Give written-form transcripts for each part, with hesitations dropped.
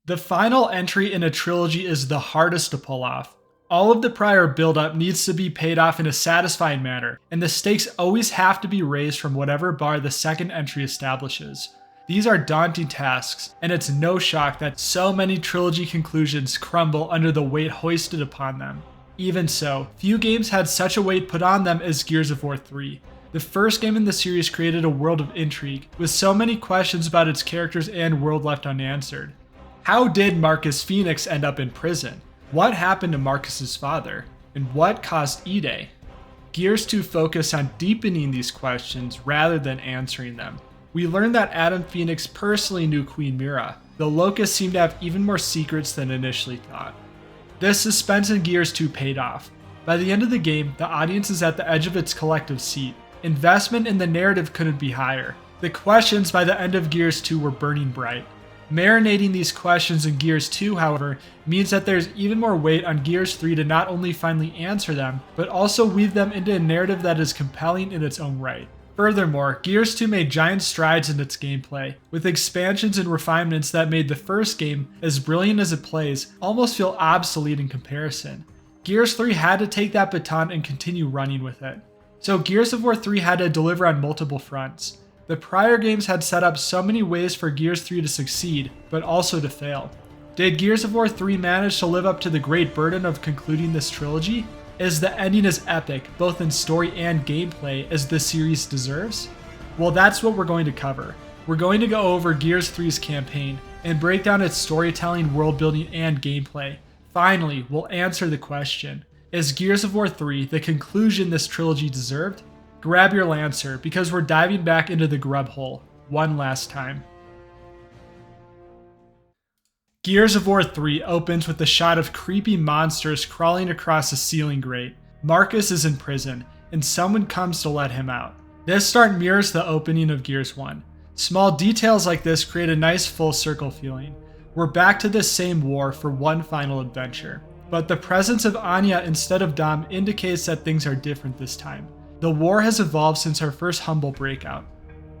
The final entry in a trilogy is the hardest to pull off. All of the prior build-up needs to be paid off in a satisfying manner, and the stakes always have to be raised from whatever bar the second entry establishes. These are daunting tasks, and it's no shock that so many trilogy conclusions crumble under the weight hoisted upon them. Even so, few games had such a weight put on them as Gears of War 3. The first game in the series created a world of intrigue, with so many questions about its characters and world left unanswered. How did Marcus Phoenix end up in prison? What happened to Marcus's father? And what caused Ide? Gears 2 focus on deepening these questions rather than answering them. We learned that Adam Phoenix personally knew Queen Mira, though Locust seemed to have even more secrets than initially thought. This suspense in Gears 2 paid off. By the end of the game, the audience is at the edge of its collective seat. Investment in the narrative couldn't be higher. The questions by the end of Gears 2 were burning bright. Marinating these questions in Gears 2, however, means that there's even more weight on Gears 3 to not only finally answer them, but also weave them into a narrative that is compelling in its own right. Furthermore, Gears 2 made giant strides in its gameplay, with expansions and refinements that made the first game, as brilliant as it plays, almost feel obsolete in comparison. Gears 3 had to take that baton and continue running with it. So Gears of War 3 had to deliver on multiple fronts. The prior games had set up so many ways for Gears 3 to succeed, but also to fail. Did Gears of War 3 manage to live up to the great burden of concluding this trilogy? Is the ending as epic, both in story and gameplay, as the series deserves? Well, that's what we're going to cover. We're going to go over Gears 3's campaign and break down its storytelling, world building, and gameplay. Finally, we'll answer the question, is Gears of War 3 the conclusion this trilogy deserved? Grab your Lancer, because we're diving back into the grub hole one last time. Gears of War 3 opens with a shot of creepy monsters crawling across a ceiling grate. Marcus is in prison, and someone comes to let him out. This start mirrors the opening of Gears 1. Small details like this create a nice full circle feeling. We're back to this same war for one final adventure. But the presence of Anya instead of Dom indicates that things are different this time. The war has evolved since our first humble breakout.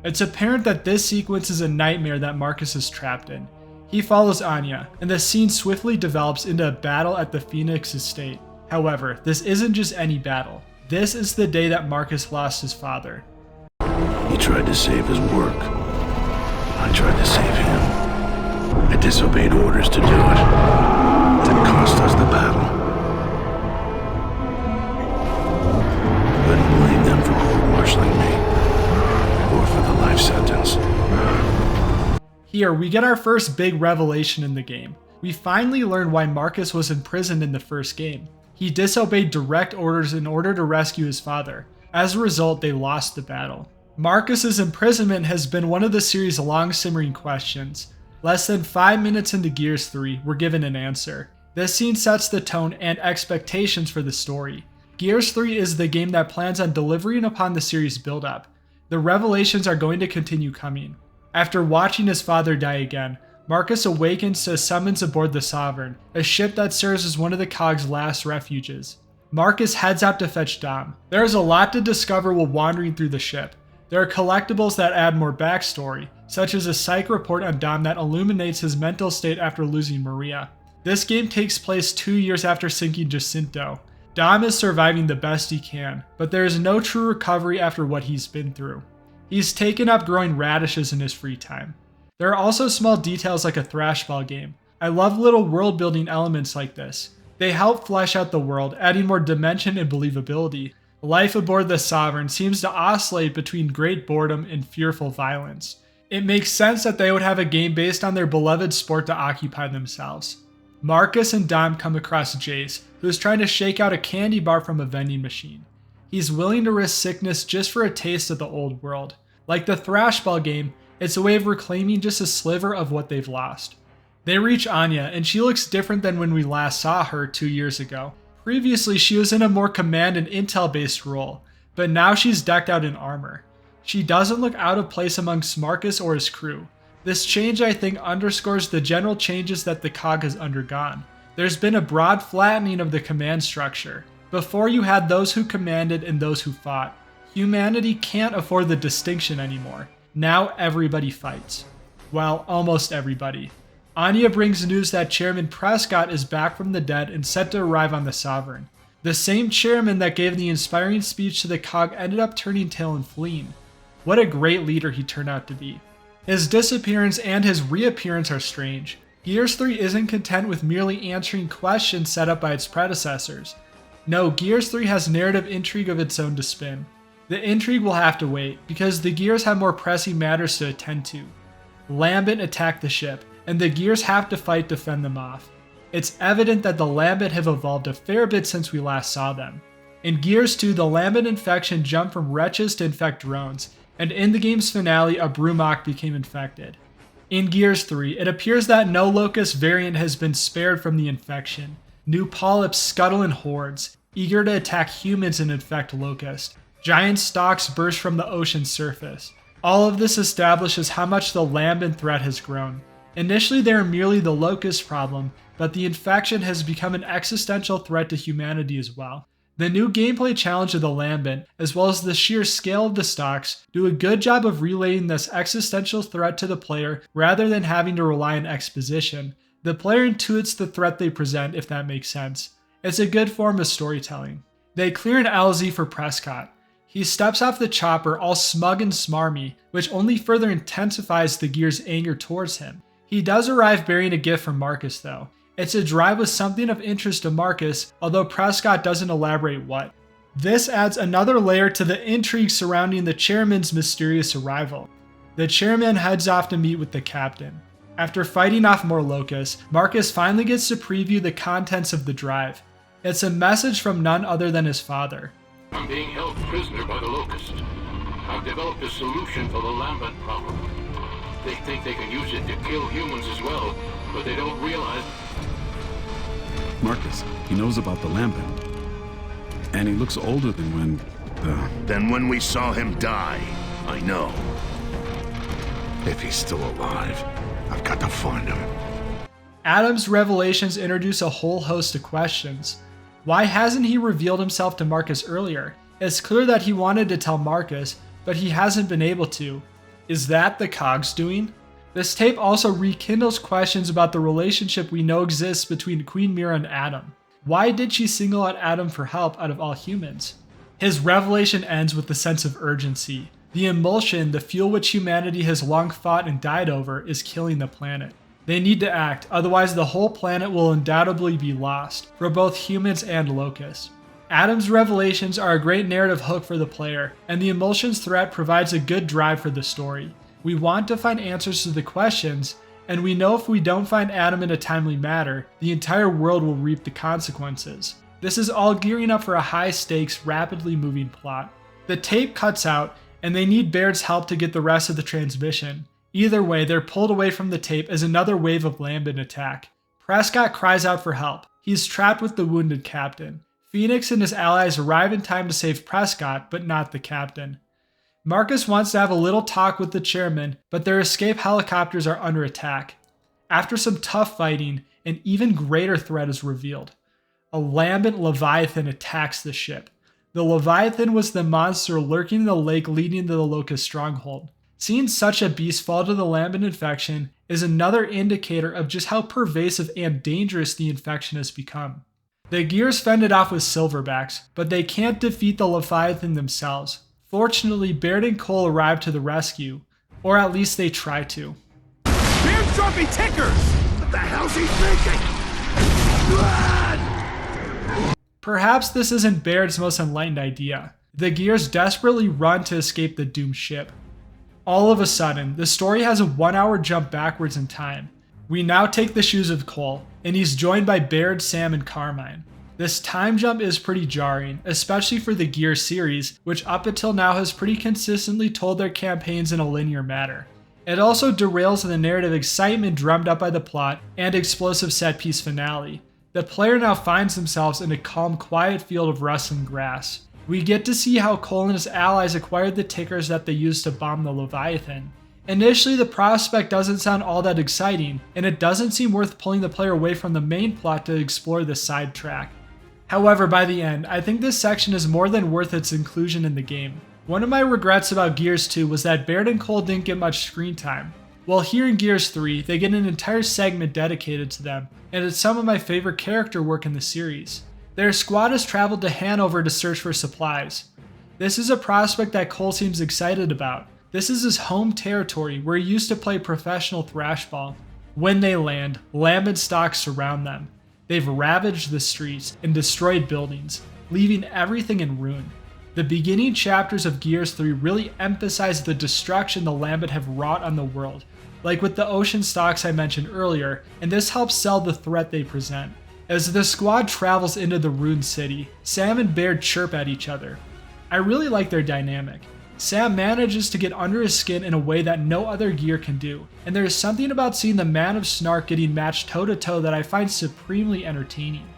It's apparent that this sequence is a nightmare that Marcus is trapped in. He follows Anya, and the scene swiftly develops into a battle at the Phoenix estate. However, this isn't just any battle. This is the day that Marcus lost his father. He tried to save his work. I tried to save him. I disobeyed orders to do it. It cost us the battle. Couldn't blame them for court-martialing me, or for the life sentence. Here, we get our first big revelation in the game. We finally learn why Marcus was imprisoned in the first game. He disobeyed direct orders in order to rescue his father. As a result, they lost the battle. Marcus's imprisonment has been one of the series' long-simmering questions. Less than 5 minutes into Gears 3, we're given an answer. This scene sets the tone and expectations for the story. Gears 3 is the game that plans on delivering upon the series' build-up. The revelations are going to continue coming. After watching his father die again, Marcus awakens to a summons aboard the Sovereign, a ship that serves as one of the COG's last refuges. Marcus heads out to fetch Dom. There is a lot to discover while wandering through the ship. There are collectibles that add more backstory, such as a psych report on Dom that illuminates his mental state after losing Maria. This game takes place 2 years after sinking Jacinto. Dom is surviving the best he can, but there is no true recovery after what he's been through. He's taken up growing radishes in his free time. There are also small details like a thrashball game. I love little world building elements like this. They help flesh out the world, adding more dimension and believability. Life aboard the Sovereign seems to oscillate between great boredom and fearful violence. It makes sense that they would have a game based on their beloved sport to occupy themselves. Marcus and Dom come across Jace, who is trying to shake out a candy bar from a vending machine. He's willing to risk sickness just for a taste of the old world. Like the thrashball game, it's a way of reclaiming just a sliver of what they've lost. They reach Anya, and she looks different than when we last saw her 2 years ago. Previously, she was in a more command and intel-based role, but now she's decked out in armor. She doesn't look out of place amongst Marcus or his crew. This change, I think, underscores the general changes that the COG has undergone. There's been a broad flattening of the command structure. Before you had those who commanded and those who fought. Humanity can't afford the distinction anymore. Now everybody fights. Well, almost everybody. Anya brings news that Chairman Prescott is back from the dead and set to arrive on the Sovereign. The same chairman that gave the inspiring speech to the Cog ended up turning tail and fleeing. What a great leader he turned out to be. His disappearance and his reappearance are strange. Gears 3 isn't content with merely answering questions set up by its predecessors. No, Gears 3 has narrative intrigue of its own to spin. The intrigue will have to wait, because the Gears have more pressing matters to attend to. Lambent attacked the ship, and the Gears have to fight to fend them off. It's evident that the Lambent have evolved a fair bit since we last saw them. In Gears 2, the Lambent infection jumped from wretches to infect drones, and in the game's finale, a Brumok became infected. In Gears 3, it appears that no Locust variant has been spared from the infection. New polyps scuttle in hordes, eager to attack humans and infect Locust. Giant stalks burst from the ocean's surface. All of this establishes how much the Lambent threat has grown. Initially, they were merely the Locust problem, but the infection has become an existential threat to humanity as well. The new gameplay challenge of the Lambent, as well as the sheer scale of the stocks, do a good job of relaying this existential threat to the player rather than having to rely on exposition. The player intuits the threat they present, if that makes sense. It's a good form of storytelling. They clear an LZ for Prescott. He steps off the chopper all smug and smarmy, which only further intensifies the Gears' anger towards him. He does arrive bearing a gift from Marcus though. It's a drive with something of interest to Marcus, although Prescott doesn't elaborate what. This adds another layer to the intrigue surrounding the chairman's mysterious arrival. The chairman heads off to meet with the captain. After fighting off more locusts, Marcus finally gets to preview the contents of the drive. It's a message from none other than his father. I'm being held prisoner by the Locust. I've developed a solution for the Lambent problem. They think they can use it to kill humans as well, but they don't realize... Marcus, he knows about the Lambent. And he looks older than when we saw him die. I know. If he's still alive, I've got to find him. Adam's revelations introduce a whole host of questions. Why hasn't he revealed himself to Marcus earlier? It's clear that he wanted to tell Marcus, but he hasn't been able to. Is that the Cog's doing? This tape also rekindles questions about the relationship we know exists between Queen Mira and Adam. Why did she single out Adam for help out of all humans? His revelation ends with a sense of urgency. The emulsion, the fuel which humanity has long fought and died over, is killing the planet. They need to act, otherwise the whole planet will undoubtedly be lost, for both humans and locusts. Adam's revelations are a great narrative hook for the player, and the emulsion's threat provides a good drive for the story. We want to find answers to the questions, and we know if we don't find Adam in a timely manner, the entire world will reap the consequences. This is all gearing up for a high-stakes, rapidly moving plot. The tape cuts out, and they need Baird's help to get the rest of the transmission. Either way, they're pulled away from the tape as another wave of Lambent attack. Prescott cries out for help. He's trapped with the wounded captain. Phoenix and his allies arrive in time to save Prescott, but not the captain. Marcus wants to have a little talk with the chairman, but their escape helicopters are under attack. After some tough fighting, an even greater threat is revealed. A Lambent Leviathan attacks the ship. The Leviathan was the monster lurking in the lake leading to the Locust stronghold. Seeing such a beast fall to the Lambent infection is another indicator of just how pervasive and dangerous the infection has become. The Gears fend it off with silverbacks, but they can't defeat the Leviathan themselves. Fortunately, Baird and Cole arrive to the rescue, or at least they try to. Baird's dropping tickers! What the hell's he thinking? Run! Perhaps this isn't Baird's most enlightened idea. The Gears desperately run to escape the doomed ship. All of a sudden, the story has a 1-hour jump backwards in time. We now take the shoes of Cole, and he's joined by Baird, Sam, and Carmine. This time jump is pretty jarring, especially for the Gears series, which up until now has pretty consistently told their campaigns in a linear manner. It also derails the narrative excitement drummed up by the plot and explosive set-piece finale. The player now finds themselves in a calm, quiet field of rustling grass. We get to see how Cole and his allies acquired the tickers that they used to bomb the Leviathan. Initially, the prospect doesn't sound all that exciting, and it doesn't seem worth pulling the player away from the main plot to explore this side track. However, by the end, I think this section is more than worth its inclusion in the game. One of my regrets about Gears 2 was that Baird and Cole didn't get much screen time. Well, here in Gears 3, they get an entire segment dedicated to them, and it's some of my favorite character work in the series. Their squad has traveled to Hanover to search for supplies. This is a prospect that Cole seems excited about. This is his home territory where he used to play professional thrashball. When they land, Lambent stocks surround them. They've ravaged the streets and destroyed buildings, leaving everything in ruin. The beginning chapters of Gears 3 really emphasize the destruction the Lambent have wrought on the world, like with the ocean stocks I mentioned earlier, and this helps sell the threat they present. As the squad travels into the ruined city, Sam and Baird chirp at each other. I really like their dynamic. Sam manages to get under his skin in a way that no other gear can do, and there is something about seeing the Man of Snark getting matched toe-to-toe that I find supremely entertaining.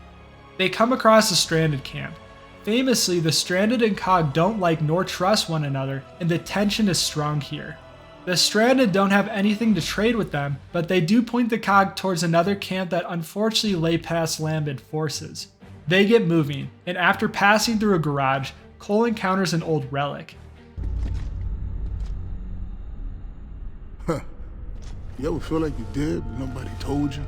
They come across a stranded camp. Famously, the Stranded and Cog don't like nor trust one another, and the tension is strong here. The Stranded don't have anything to trade with them, but they do point the Cog towards another camp that unfortunately lay past Lambent forces. They get moving, and after passing through a garage, Cole encounters an old relic. Huh. You ever feel like you did, but nobody told you?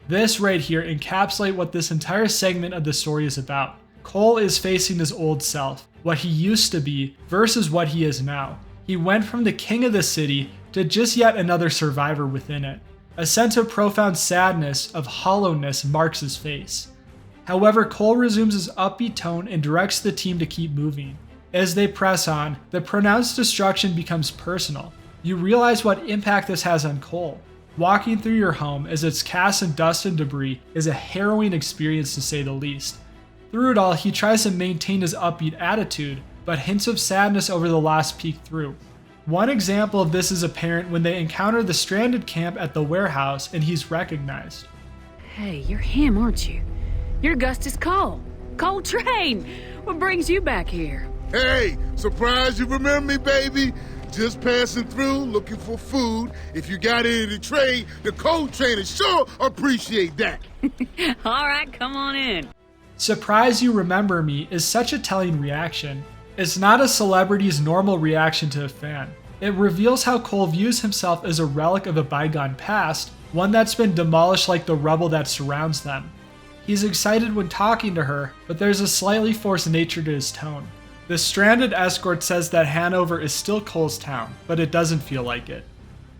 This right here encapsulates what this entire segment of the story is about. Cole is facing his old self, what he used to be versus what he is now. He went from the king of the city to just yet another survivor within it. A sense of profound sadness, of hollowness marks his face. However, Cole resumes his upbeat tone and directs the team to keep moving. As they press on, the pronounced destruction becomes personal. You realize what impact this has on Cole. Walking through your home as it's cast in dust and debris is a harrowing experience to say the least. Through it all, he tries to maintain his upbeat attitude, but hints of sadness over the loss peek through. One example of this is apparent when they encounter the stranded camp at the warehouse and he's recognized. Hey, you're him, aren't you? You're Augustus Cole. Cole Train! What brings you back here? Hey, surprised you remember me, baby. Just passing through, looking for food. If you got any to trade, the Cole Trainers sure appreciate that. All right, come on in. Surprise you remember me is such a telling reaction. It's not a celebrity's normal reaction to a fan. It reveals how Cole views himself as a relic of a bygone past, one that's been demolished like the rubble that surrounds them. He's excited when talking to her, but there's a slightly forced nature to his tone. The stranded escort says that Hanover is still Cole's town, but it doesn't feel like it.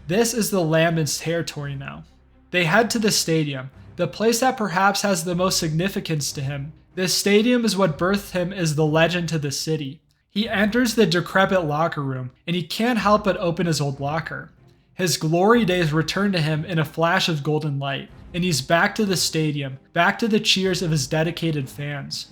This is the Lambent's territory now. They head to the stadium, the place that perhaps has the most significance to him. This stadium is what birthed him as the legend to the city. He enters the decrepit locker room, and he can't help but open his old locker. His glory days return to him in a flash of golden light, and he's back to the stadium, back to the cheers of his dedicated fans.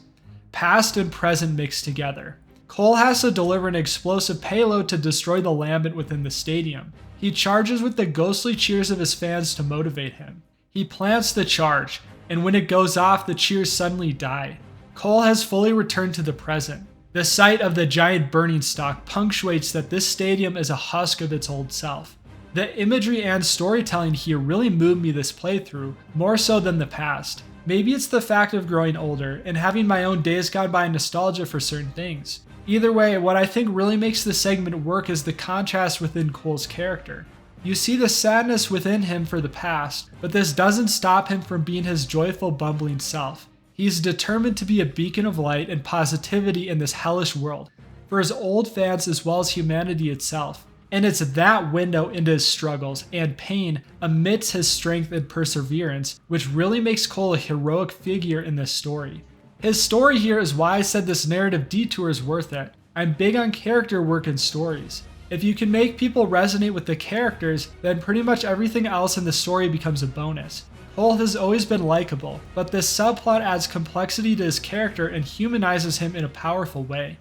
Past and present mixed together. Cole has to deliver an explosive payload to destroy the Lambent within the stadium. He charges with the ghostly cheers of his fans to motivate him. He plants the charge, and when it goes off, the cheers suddenly die. Cole has fully returned to the present. The sight of the giant burning stock punctuates that this stadium is a husk of its old self. The imagery and storytelling here really moved me this playthrough, more so than the past. Maybe it's the fact of growing older and having my own days gone by nostalgia for certain things. Either way, what I think really makes this segment work is the contrast within Cole's character. You see the sadness within him for the past, but this doesn't stop him from being his joyful, bumbling self. He's determined to be a beacon of light and positivity in this hellish world, for his old fans as well as humanity itself. And it's that window into his struggles and pain amidst his strength and perseverance, which really makes Cole a heroic figure in this story. His story here is why I said this narrative detour is worth it. I'm big on character work in stories. If you can make people resonate with the characters, then pretty much everything else in the story becomes a bonus. Cole has always been likable, but this subplot adds complexity to his character and humanizes him in a powerful way.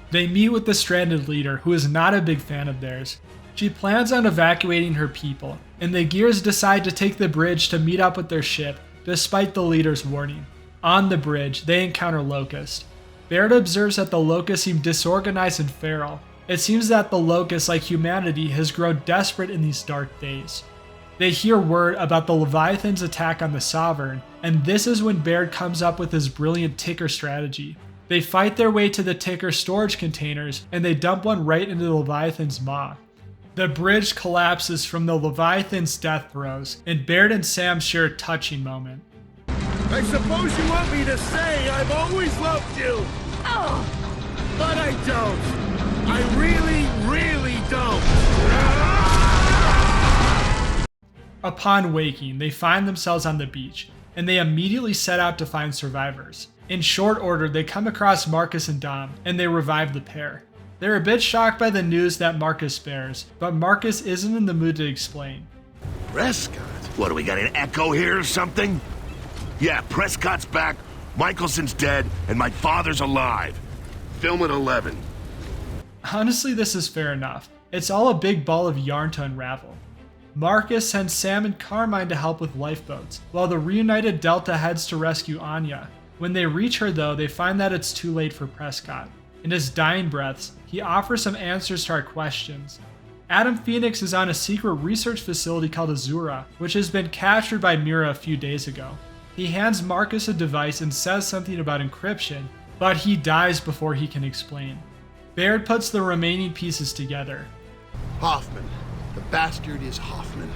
They meet with the stranded leader, who is not a big fan of theirs. She plans on evacuating her people, and the Gears decide to take the bridge to meet up with their ship, despite the leader's warning. On the bridge, they encounter Locust. Baird observes that the Locust seem disorganized and feral. It seems that the Locust, like humanity, has grown desperate in these dark days. They hear word about the Leviathan's attack on the Sovereign, and this is when Baird comes up with his brilliant ticker strategy. They fight their way to the ticker storage containers, and they dump one right into the Leviathan's maw. The bridge collapses from the Leviathan's death throes, and Baird and Sam share a touching moment. I suppose you want me to say I've always loved you. Oh! But I don't. I really, really don't. Upon waking, they find themselves on the beach, and they immediately set out to find survivors. In short order, they come across Marcus and Dom, and they revive the pair. They're a bit shocked by the news that Marcus bears, but Marcus isn't in the mood to explain. Prescott? What, do we got an echo here or something? Yeah, Prescott's back, Michelson's dead, and my father's alive. Film at 11. Honestly, this is fair enough. It's all a big ball of yarn to unravel. Marcus sends Sam and Carmine to help with lifeboats, while the reunited Delta heads to rescue Anya. When they reach her though, they find that it's too late for Prescott. In his dying breaths, he offers some answers to our questions. Adam Phoenix is on a secret research facility called Azura, which has been captured by Mira a few days ago. He hands Marcus a device and says something about encryption, but he dies before he can explain. Baird puts the remaining pieces together. Hoffman. The bastard is Hoffman.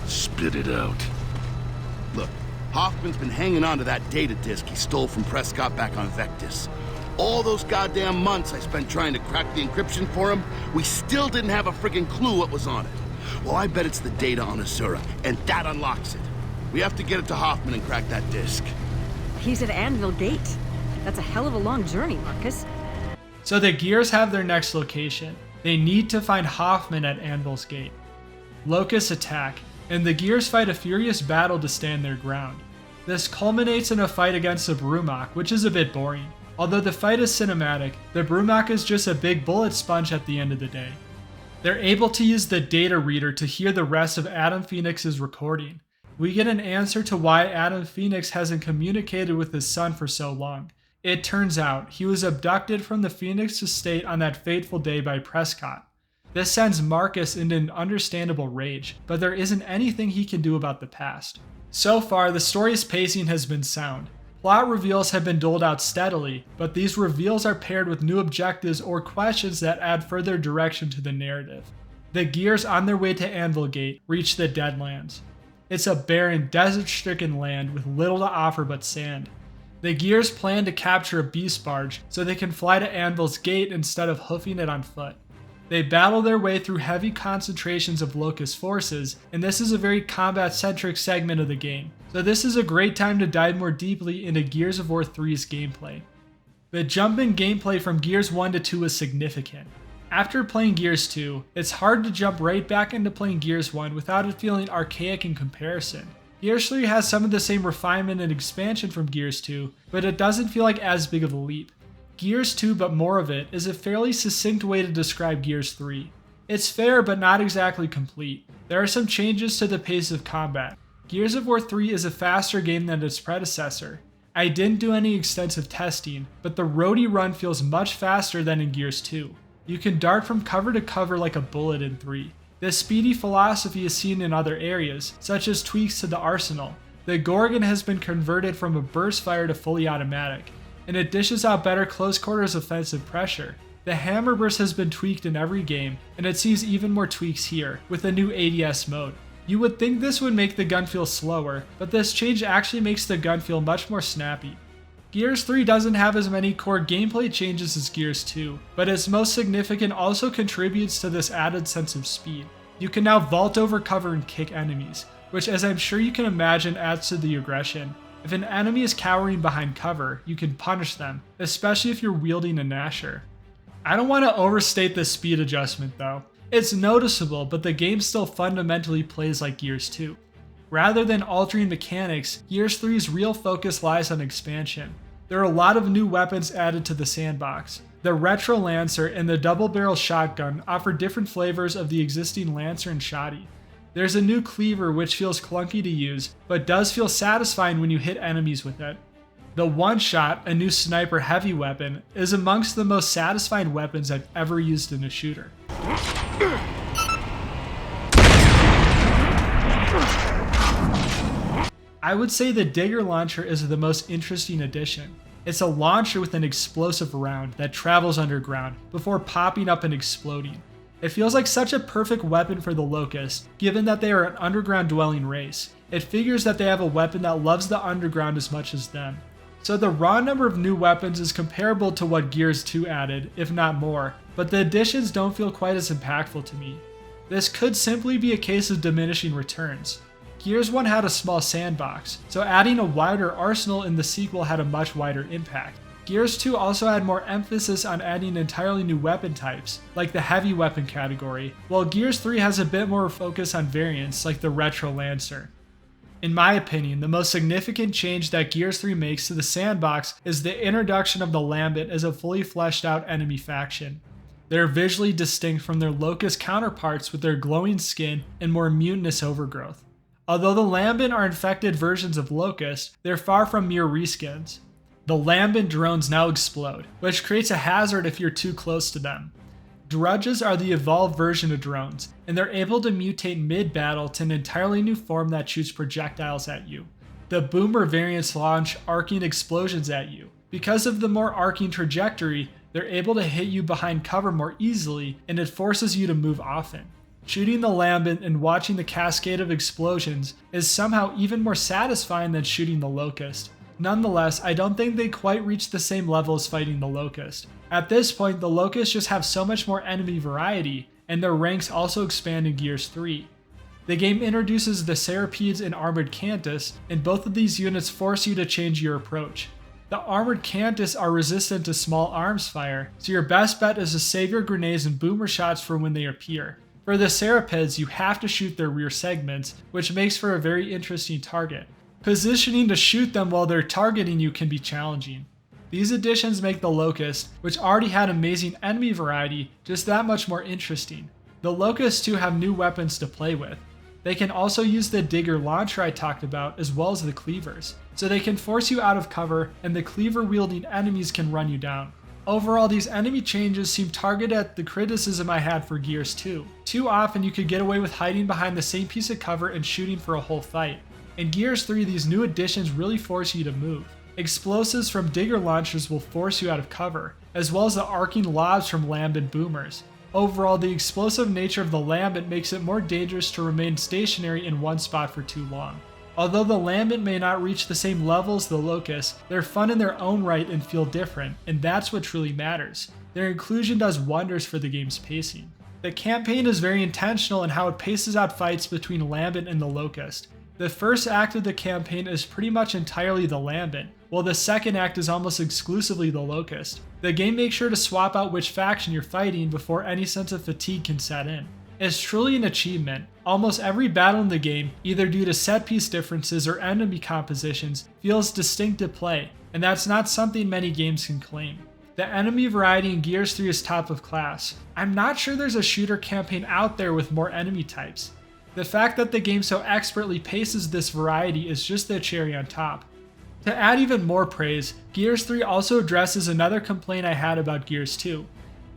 Spit it out. Look, Hoffman's been hanging on to that data disk he stole from Prescott back on Vectis. All those goddamn months I spent trying to crack the encryption for him, we still didn't have a friggin' clue what was on it. Well, I bet it's the data on Azura, and that unlocks it. We have to get it to Hoffman and crack that disk. He's at Anvil Gate. That's a hell of a long journey, Marcus. So the Gears have their next location. They need to find Hoffman at Anvil's Gate. Locusts attack, and the Gears fight a furious battle to stand their ground. This culminates in a fight against the Brumach, which is a bit boring. Although the fight is cinematic, the Brumach is just a big bullet sponge at the end of the day. They're able to use the data reader to hear the rest of Adam Phoenix's recording. We get an answer to why Adam Phoenix hasn't communicated with his son for so long. It turns out he was abducted from the Phoenix estate on that fateful day by Prescott. This sends Marcus into an understandable rage, but there isn't anything he can do about the past. So far, the story's pacing has been sound. Plot reveals have been doled out steadily, but these reveals are paired with new objectives or questions that add further direction to the narrative. The Gears on their way to Anvil Gate reach the Deadlands. It's a barren, desert-stricken land with little to offer but sand. The Gears plan to capture a beast barge so they can fly to Anvil's Gate instead of hoofing it on foot. They battle their way through heavy concentrations of Locust forces, and this is a very combat-centric segment of the game, so this is a great time to dive more deeply into Gears of War 3's gameplay. The jump in gameplay from Gears 1 to 2 is significant. After playing Gears 2, it's hard to jump right back into playing Gears 1 without it feeling archaic in comparison. Gears 3 has some of the same refinement and expansion from Gears 2, but it doesn't feel like as big of a leap. Gears 2, but more of it, is a fairly succinct way to describe Gears 3. It's fair, but not exactly complete. There are some changes to the pace of combat. Gears of War 3 is a faster game than its predecessor. I didn't do any extensive testing, but the roadie run feels much faster than in Gears 2. You can dart from cover to cover like a bullet in 3. This speedy philosophy is seen in other areas, such as tweaks to the arsenal. The Gorgon has been converted from a burst fire to fully automatic, and it dishes out better close quarters offensive pressure. The Hammerburst has been tweaked in every game, and it sees even more tweaks here, with a new ADS mode. You would think this would make the gun feel slower, but this change actually makes the gun feel much more snappy. Gears 3 doesn't have as many core gameplay changes as Gears 2, but its most significant also contributes to this added sense of speed. You can now vault over cover and kick enemies, which, as I'm sure you can imagine, adds to the aggression. If an enemy is cowering behind cover, you can punish them, especially if you're wielding a Gnasher. I don't want to overstate the speed adjustment though. It's noticeable, but the game still fundamentally plays like Gears 2. Rather than altering mechanics, Gears 3's real focus lies on expansion. There are a lot of new weapons added to the sandbox. The Retro Lancer and the double-barrel shotgun offer different flavors of the existing Lancer and Shotty. There's a new cleaver which feels clunky to use, but does feel satisfying when you hit enemies with it. The One-Shot, a new sniper heavy weapon, is amongst the most satisfying weapons I've ever used in a shooter. I would say the Digger launcher is the most interesting addition. It's a launcher with an explosive round that travels underground before popping up and exploding. It feels like such a perfect weapon for the Locust, given that they are an underground dwelling race. It figures that they have a weapon that loves the underground as much as them. So the raw number of new weapons is comparable to what Gears 2 added, if not more, but the additions don't feel quite as impactful to me. This could simply be a case of diminishing returns. Gears 1 had a small sandbox, so adding a wider arsenal in the sequel had a much wider impact. Gears 2 also had more emphasis on adding entirely new weapon types, like the heavy weapon category, while Gears 3 has a bit more focus on variants like the Retro Lancer. In my opinion, the most significant change that Gears 3 makes to the sandbox is the introduction of the Lambent as a fully fleshed out enemy faction. They're visually distinct from their Locust counterparts with their glowing skin and more mutinous overgrowth. Although the Lambent are infected versions of Locust, they're far from mere reskins. The Lambent drones now explode, which creates a hazard if you're too close to them. Drudges are the evolved version of drones, and they're able to mutate mid-battle to an entirely new form that shoots projectiles at you. The Boomer variants launch arcing explosions at you. Because of the more arcing trajectory, they're able to hit you behind cover more easily, and it forces you to move often. Shooting the Lambent and watching the cascade of explosions is somehow even more satisfying than shooting the Locust. Nonetheless, I don't think they quite reach the same level as fighting the Locust. At this point, the Locusts just have so much more enemy variety, and their ranks also expand in Gears 3. The game introduces the Cerapedes and Armored Cantus, and both of these units force you to change your approach. The Armored Cantus are resistant to small arms fire, so your best bet is to save your grenades and boomer shots for when they appear. For the Cerapedes, you have to shoot their rear segments, which makes for a very interesting target. Positioning to shoot them while they're targeting you can be challenging. These additions make the Locust, which already had amazing enemy variety, just that much more interesting. The Locusts too have new weapons to play with. They can also use the Digger launcher I talked about as well as the Cleavers, so they can force you out of cover and the Cleaver wielding enemies can run you down. Overall, these enemy changes seem targeted at the criticism I had for Gears 2. Too often you could get away with hiding behind the same piece of cover and shooting for a whole fight. In Gears 3, these new additions really force you to move. Explosives from Digger launchers will force you out of cover, as well as the arcing lobs from Lambent boomers. Overall, the explosive nature of the Lambent makes it more dangerous to remain stationary in one spot for too long. Although the Lambent may not reach the same level as the Locust, they're fun in their own right and feel different, and that's what truly matters. Their inclusion does wonders for the game's pacing. The campaign is very intentional in how it paces out fights between Lambent and the Locust. The first act of the campaign is pretty much entirely the Lambent, while the second act is almost exclusively the Locust. The game makes sure to swap out which faction you're fighting before any sense of fatigue can set in. It's truly an achievement. Almost every battle in the game, either due to set piece differences or enemy compositions, feels distinct to play, and that's not something many games can claim. The enemy variety in Gears 3 is top of class. I'm not sure there's a shooter campaign out there with more enemy types. The fact that the game so expertly paces this variety is just the cherry on top. To add even more praise, Gears 3 also addresses another complaint I had about Gears 2.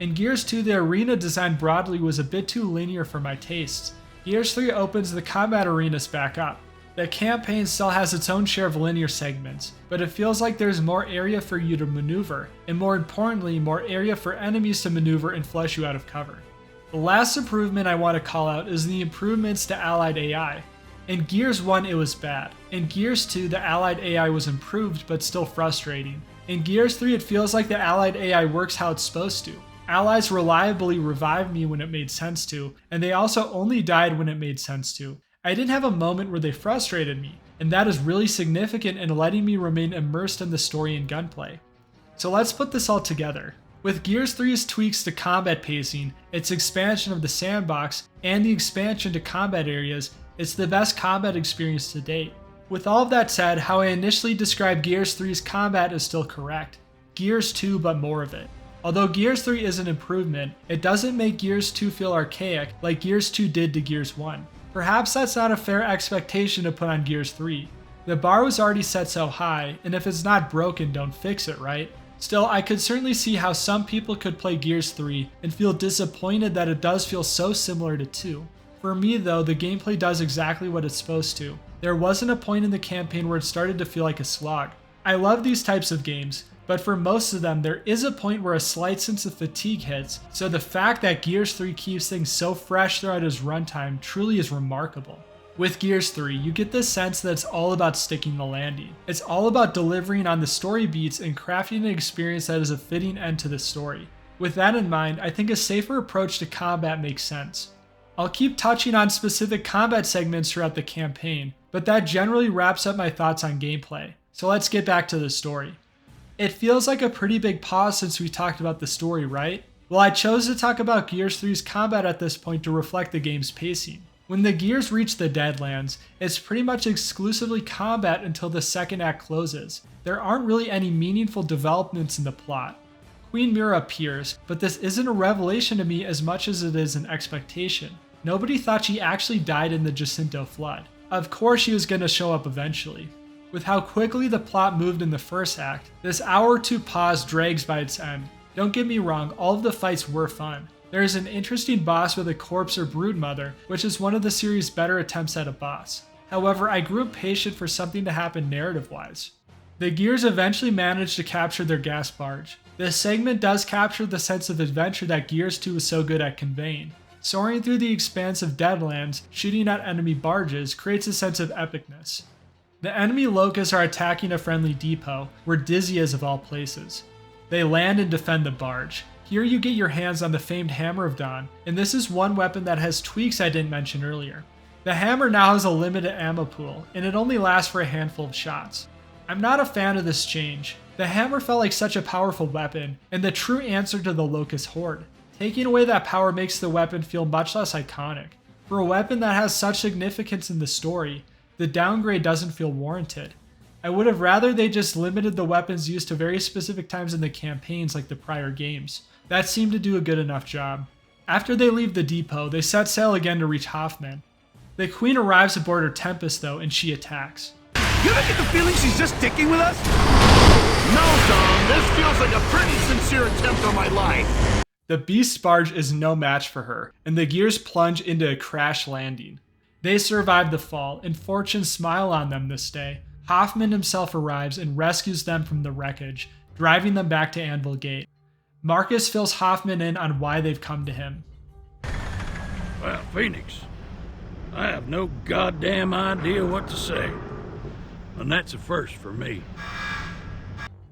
In Gears 2, the arena design broadly was a bit too linear for my tastes. Gears 3 opens the combat arenas back up. The campaign still has its own share of linear segments, but it feels like there's more area for you to maneuver, and more importantly, more area for enemies to maneuver and flush you out of cover. The last improvement I want to call out is the improvements to allied AI. In Gears 1 it was bad. In Gears 2 the allied AI was improved but still frustrating. In Gears 3 it feels like the allied AI works how it's supposed to. Allies reliably revived me when it made sense to, and they also only died when it made sense to. I didn't have a moment where they frustrated me, and that is really significant in letting me remain immersed in the story and gunplay. So let's put this all together. With Gears 3's tweaks to combat pacing, its expansion of the sandbox, and the expansion to combat areas, it's the best combat experience to date. With all of that said, how I initially described Gears 3's combat is still correct. Gears 2, but more of it. Although Gears 3 is an improvement, it doesn't make Gears 2 feel archaic like Gears 2 did to Gears 1. Perhaps that's not a fair expectation to put on Gears 3. The bar was already set so high, and if it's not broken, don't fix it, right? Still, I could certainly see how some people could play Gears 3 and feel disappointed that it does feel so similar to 2. For me though, the gameplay does exactly what it's supposed to. There wasn't a point in the campaign where it started to feel like a slog. I love these types of games, but for most of them there is a point where a slight sense of fatigue hits, so the fact that Gears 3 keeps things so fresh throughout its runtime truly is remarkable. With Gears 3, you get this sense that it's all about sticking the landing. It's all about delivering on the story beats and crafting an experience that is a fitting end to the story. With that in mind, I think a safer approach to combat makes sense. I'll keep touching on specific combat segments throughout the campaign, but that generally wraps up my thoughts on gameplay. So let's get back to the story. It feels like a pretty big pause since we talked about the story, right? Well, I chose to talk about Gears 3's combat at this point to reflect the game's pacing. When the Gears reach the Deadlands, it's pretty much exclusively combat until the second act closes. There aren't really any meaningful developments in the plot. Queen Mira appears, but this isn't a revelation to me as much as it is an expectation. Nobody thought she actually died in the Jacinto flood. Of course she was going to show up eventually. With how quickly the plot moved in the first act, this hour or two pause drags by its end. Don't get me wrong, all of the fights were fun. There is an interesting boss with a corpse or broodmother, which is one of the series' better attempts at a boss. However, I grew impatient for something to happen narrative-wise. The Gears eventually managed to capture their gas barge. This segment does capture the sense of adventure that Gears 2 was so good at conveying. Soaring through the expanse of Deadlands, shooting at enemy barges creates a sense of epicness. The enemy locusts are attacking a friendly depot, where Dizzy is of all places. They land and defend the barge. Here you get your hands on the famed Hammer of Dawn, and this is one weapon that has tweaks I didn't mention earlier. The hammer now has a limited ammo pool, and it only lasts for a handful of shots. I'm not a fan of this change. The hammer felt like such a powerful weapon, and the true answer to the Locust Horde. Taking away that power makes the weapon feel much less iconic. For a weapon that has such significance in the story, the downgrade doesn't feel warranted. I would have rather they just limited the weapons used to very specific times in the campaigns like the prior games. That seemed to do a good enough job. After they leave the depot, they set sail again to reach Hoffman. The Queen arrives aboard her Tempest though, and she attacks. You ever get the feeling she's just sticking with us? No, Dom, this feels like a pretty sincere attempt on my life. The Beast barge is no match for her, and the Gears plunge into a crash landing. They survive the fall, and fortunes smile on them this day. Hoffman himself arrives and rescues them from the wreckage, driving them back to Anvil Gate. Marcus fills Hoffman in on why they've come to him. Well, Phoenix, I have no goddamn idea what to say. And that's a first for me.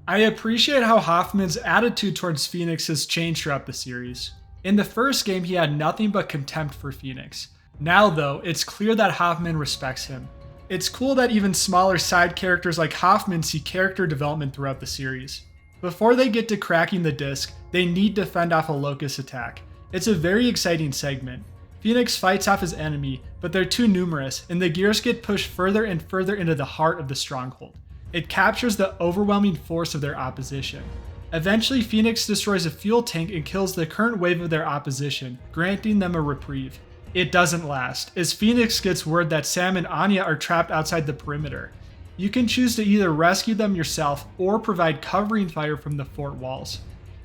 I appreciate how Hoffman's attitude towards Phoenix has changed throughout the series. In the first game, he had nothing but contempt for Phoenix. Now though, it's clear that Hoffman respects him. It's cool that even smaller side characters like Hoffman see character development throughout the series. Before they get to cracking the disc, they need to fend off a Locust attack. It's a very exciting segment. Phoenix fights off his enemy, but they're too numerous, and the Gears get pushed further and further into the heart of the stronghold. It captures the overwhelming force of their opposition. Eventually, Phoenix destroys a fuel tank and kills the current wave of their opposition, granting them a reprieve. It doesn't last, as Phoenix gets word that Sam and Anya are trapped outside the perimeter. You can choose to either rescue them yourself or provide covering fire from the fort walls.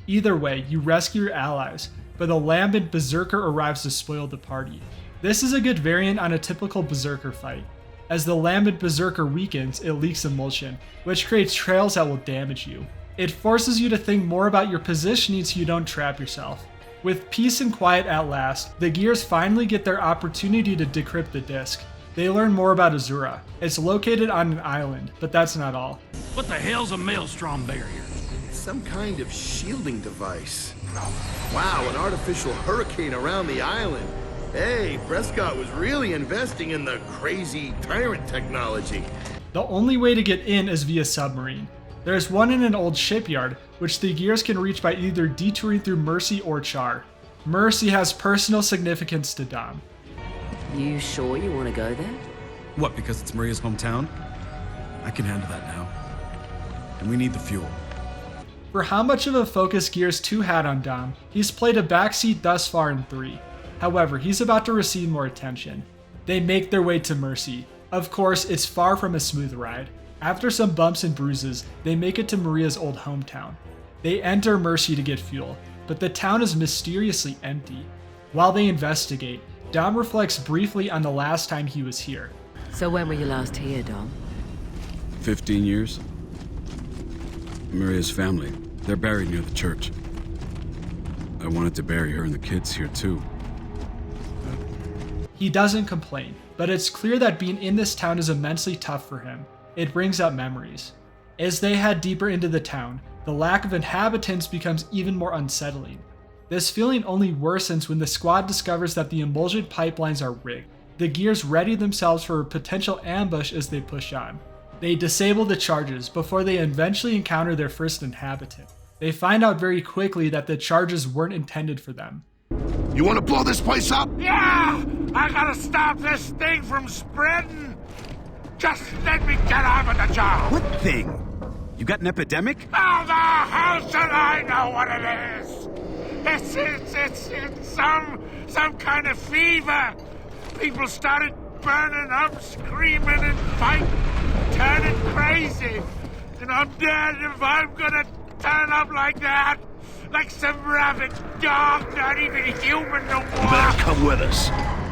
Either way, you rescue your allies, but a lambent berserker arrives to spoil the party. This is a good variant on a typical berserker fight. As the lambent berserker weakens, it leaks emulsion, which creates trails that will damage you. It forces you to think more about your positioning so you don't trap yourself. With peace and quiet at last, the Gears finally get their opportunity to decrypt the disc. They learn more about Azura. It's located on an island, but that's not all. What the hell's a maelstrom barrier? Some kind of shielding device. Wow, an artificial hurricane around the island. Hey, Prescott was really investing in the crazy tyrant technology. The only way to get in is via submarine. There's one in an old shipyard, which the Gears can reach by either detouring through Mercy or Char. Mercy has personal significance to Dom. You sure you want to go there? What, because it's Maria's hometown? I can handle that now. And we need the fuel. For how much of a focus Gears 2 had on Dom, he's played a backseat thus far in 3. However, he's about to receive more attention. They make their way to Mercy. Of course, it's far from a smooth ride. After some bumps and bruises, they make it to Maria's old hometown. They enter Mercy to get fuel, but the town is mysteriously empty. While they investigate, Dom reflects briefly on the last time he was here. So when were you last here, Dom? 15 years. Maria's family, they're buried near the church. I wanted to bury her and the kids here too. He doesn't complain, but it's clear that being in this town is immensely tough for him. It brings up memories. As they head deeper into the town, the lack of inhabitants becomes even more unsettling. This feeling only worsens when the squad discovers that the emulsion pipelines are rigged. The Gears ready themselves for a potential ambush as they push on. They disable the charges before they eventually encounter their first inhabitant. They find out very quickly that the charges weren't intended for them. You want to blow this place up? Yeah! I gotta stop this thing from spreading! Just let me get on with the job! What thing? You got an epidemic? How the hell should I know what it is? It's some kind of fever. People started burning up, screaming and fighting, turning crazy. And I'm dead if I'm gonna turn up like that. Like some rabid dog, not even human no more. You better come with us.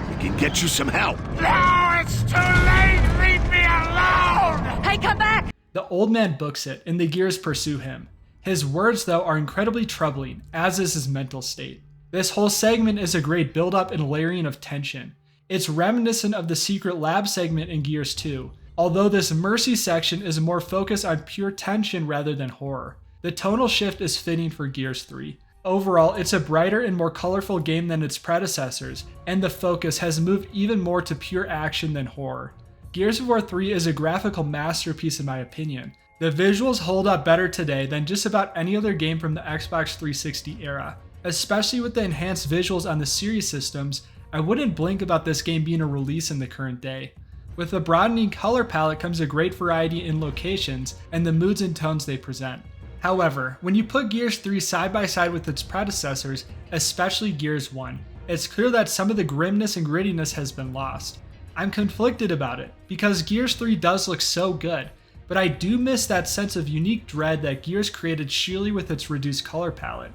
We can get you some help. No, it's too late. Leave me alone. Hey, come back! The old man books it, and the Gears pursue him. His words, though, are incredibly troubling, as is his mental state. This whole segment is a great build-up and layering of tension. It's reminiscent of the secret lab segment in Gears 2, although this Mercy section is more focused on pure tension rather than horror. The tonal shift is fitting for Gears 3. Overall, it's a brighter and more colorful game than its predecessors, and the focus has moved even more to pure action than horror. Gears of War 3 is a graphical masterpiece in my opinion. The visuals hold up better today than just about any other game from the Xbox 360 era. Especially with the enhanced visuals on the series systems, I wouldn't blink about this game being a release in the current day. With a broadening color palette comes a great variety in locations and the moods and tones they present. However, when you put Gears 3 side by side with its predecessors, especially Gears 1, it's clear that some of the grimness and grittiness has been lost. I'm conflicted about it, because Gears 3 does look so good, but I do miss that sense of unique dread that Gears created sheerly with its reduced color palette.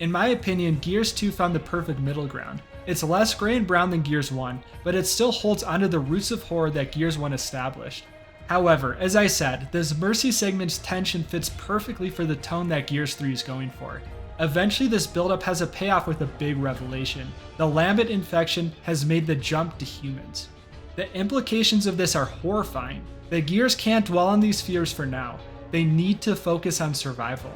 In my opinion, Gears 2 found the perfect middle ground. It's less gray and brown than Gears 1, but it still holds onto the roots of horror that Gears 1 established. However, as I said, this Mercy segment's tension fits perfectly for the tone that Gears 3 is going for. Eventually this buildup has a payoff with a big revelation. The Lambent infection has made the jump to humans. The implications of this are horrifying. The Gears can't dwell on these fears for now. They need to focus on survival.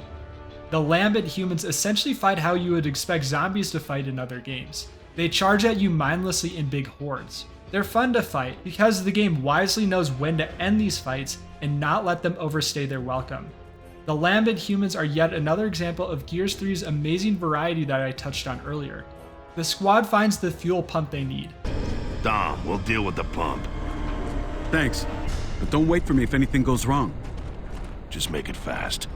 The Lambent humans essentially fight how you would expect zombies to fight in other games. They charge at you mindlessly in big hordes. They're fun to fight because the game wisely knows when to end these fights and not let them overstay their welcome. The Lambent humans are yet another example of Gears 3's amazing variety that I touched on earlier. The squad finds the fuel pump they need. Dom, we'll deal with the pump. Thanks, but don't wait for me if anything goes wrong. Just make it fast.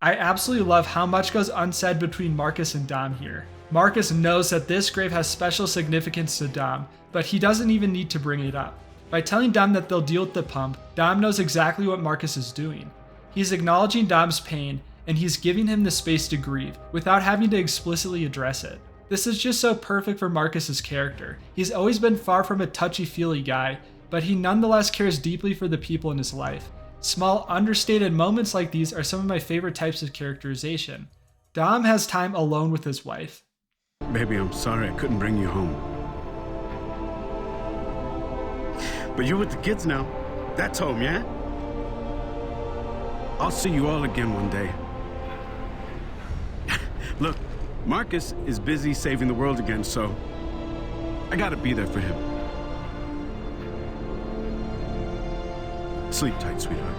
I absolutely love how much goes unsaid between Marcus and Dom here. Marcus knows that this grave has special significance to Dom, but he doesn't even need to bring it up. By telling Dom that they'll deal with the pump, Dom knows exactly what Marcus is doing. He's acknowledging Dom's pain, and he's giving him the space to grieve, without having to explicitly address it. This is just so perfect for Marcus's character. He's always been far from a touchy-feely guy, but he nonetheless cares deeply for the people in his life. Small, understated moments like these are some of my favorite types of characterization. Dom has time alone with his wife. Baby, I'm sorry I couldn't bring you home. But you're with the kids now. That's home, yeah? I'll see you all again one day. Look, Marcus is busy saving the world again, so I gotta be there for him. Sleep tight, sweetheart.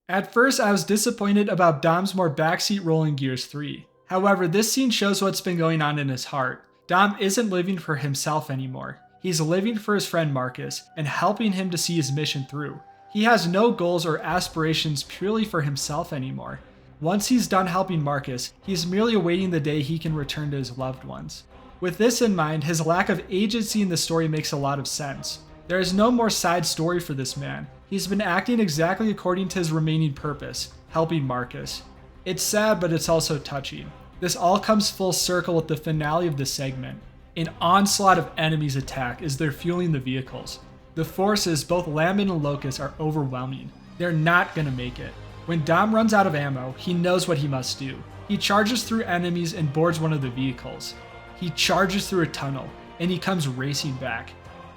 At first, I was disappointed about Dom's more backseat role in Gears 3. However, this scene shows what's been going on in his heart. Dom isn't living for himself anymore. He's living for his friend Marcus and helping him to see his mission through. He has no goals or aspirations purely for himself anymore. Once he's done helping Marcus, he's merely awaiting the day he can return to his loved ones. With this in mind, his lack of agency in the story makes a lot of sense. There is no more side story for this man. He's been acting exactly according to his remaining purpose, helping Marcus. It's sad, but it's also touching. This all comes full circle with the finale of this segment. An onslaught of enemies attack as they're fueling the vehicles. The forces, both Lambent and Locust, are overwhelming. They're not gonna make it. When Dom runs out of ammo, he knows what he must do. He charges through enemies and boards one of the vehicles. He charges through a tunnel, and he comes racing back.